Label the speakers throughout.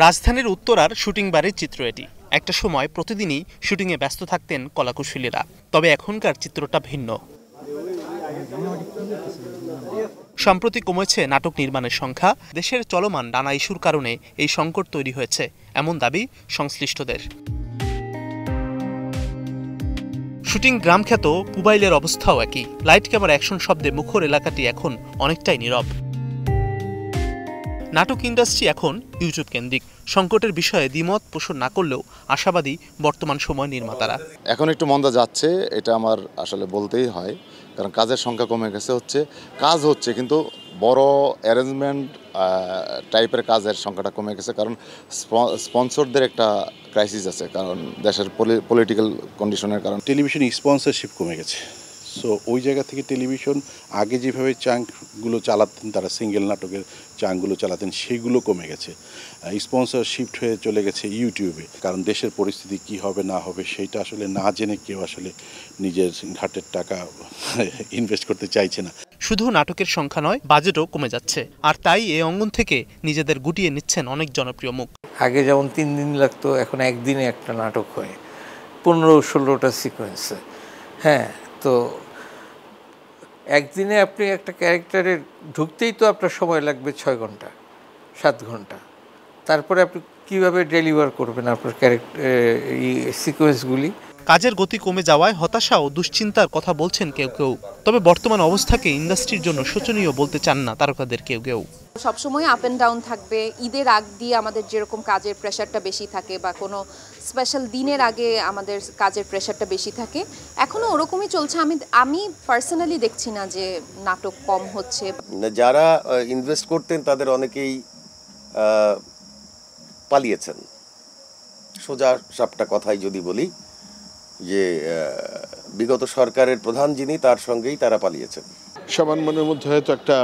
Speaker 1: রাজধানীর উত্তরার শুটিং বাড়ির চিত্র এটি। একটা সময় প্রতিদিনই শুটিংয়ে ব্যস্ত থাকতেন কলাকুশলীরা, তবে এখনকার চিত্রটা ভিন্ন। সম্প্রতি কমেছে নাটক নির্মাণের সংখ্যা। দেশের চলমান নানা ইস্যুর কারণে এই সংকট তৈরি হয়েছে, এমন দাবি সংশ্লিষ্টদের। শুটিং গ্রাম খ্যাত পুবাইলের অবস্থাও একই। লাইট ক্যামেরা অ্যাকশন শব্দে মুখর এলাকাটি এখন অনেকটাই নীরব। নাটক ইন্ডাস্ট্রি এখন ইউটিউব কেন্দ্রিক। সংকটের বিষয়ে দ্বিমত পোষণ না করলেও আশাবাদী বর্তমান সময় নির্মাতারা।
Speaker 2: এখন একটু মন্দা যাচ্ছে, এটা আমার আসলে বলতেই হয়, কারণ কাজের সংখ্যা কমে গেছে। কাজ হচ্ছে কিন্তু বড় অ্যারেঞ্জমেন্ট টাইপের কাজের সংখ্যাটা কমে গেছে, কারণ স্পন্সরদের একটা ক্রাইসিস আছে, কারণ দেশের পলিটিক্যাল কন্ডিশনের কারণে
Speaker 3: টেলিভিশন স্পন্সরশিপ কমে গেছে। সো ওই জায়গা থেকে টেলিভিশন আগে যেভাবে চাঙ্কগুলো চালাতেন, তারা সিঙ্গেল নাটকের চাঙ্কগুলো চালাতেন, সেগুলো কমে গেছে। স্পন্সর শিফট হয়ে চলে গেছে ইউটিউবে, কারণ দেশের পরিস্থিতি কি হবে না হবে সেইটা আসলে না জেনে কেউ আসলে নিজের ঘাটের টাকা ইনভেস্ট করতে চাইছে না।
Speaker 1: শুধু নাটকের সংখ্যা নয়, বাজেটও কমে যাচ্ছে। আর তাই এই অঙ্গন থেকে নিজেদের গুটিয়ে নিচ্ছেন অনেক জনপ্রিয় মুখ।
Speaker 4: আগে যেমন 3 দিন লাগতো, এখন একদিনে একটা নাটক হয় 15-16টা সিকোয়েন্সে। হ্যাঁ, তো একদিনে আপনি একটা ক্যারেক্টারে ঢুকতেই তো আপনার সময় লাগবে 6 ঘন্টা 7 ঘন্টা। তারপরে আপনি কীভাবে ডেলিভার করবেন আপনার সিকোয়েন্সগুলি।
Speaker 1: কাজের গতি কমে যাওয়ায় হতাশা ও দুশ্চিন্তার কথা বলছেন কেউ কেউ। তবে বর্তমান অবস্থাকে ইন্ডাস্ট্রির জন্য শোচনীয় বলতে চান না তারকাদের কেউ কেউ।
Speaker 5: সবসময় আপ অ্যান্ড ডাউন থাকবে। ঈদের আগ দিয়ে আমাদের যেরকম কাজের প্রেশারটা বেশি থাকে, বা কোনো স্পেশাল দিনের আগে আমাদের কাজের প্রেশারটা বেশি থাকে, এখনও ওরকমই চলছে। আমি পার্সোনালি দেখছি না যে নাটক কম হচ্ছে।
Speaker 6: যারা ইনভেস্ট করতেন তাদের অনেকেই পালিয়েছেন। সোজা সাপটা কথাই যদি বলি যে বিগত সরকারের প্রধান যিনি, তার সঙ্গেই তারা পালিয়েছেন।
Speaker 3: সবার মনের মধ্যে হয়তো একটা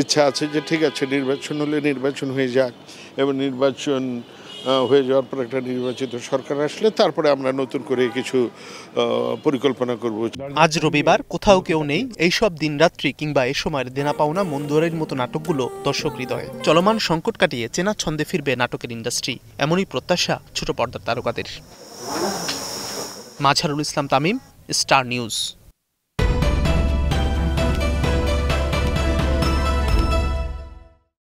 Speaker 3: ইচ্ছা আছে যে ঠিক আছে, নির্বাচন হলে নির্বাচন হয়ে যাক, এবং নির্বাচন হয়ে যাওয়ার পর একটা নির্বাচিত সরকার আসলে তারপরে আমরা নতুন করে কিছু পরিকল্পনা করব।
Speaker 1: আজ রবিবার, কোথাও কেউ নেই, এইসব দিনরাত্রি কিংবা এ সময়ের দেনা পাওনা মন্দুয়ারের মতো নাটকগুলো দর্শক হৃদয়ে। চলমান সংকট কাটিয়ে চেনা ছন্দে ফিরবে নাটকের ইন্ডাস্ট্রি, এমনই প্রত্যাশা ছোট পর্দার তারকাদের। Mazharul Islam Tamim, star news.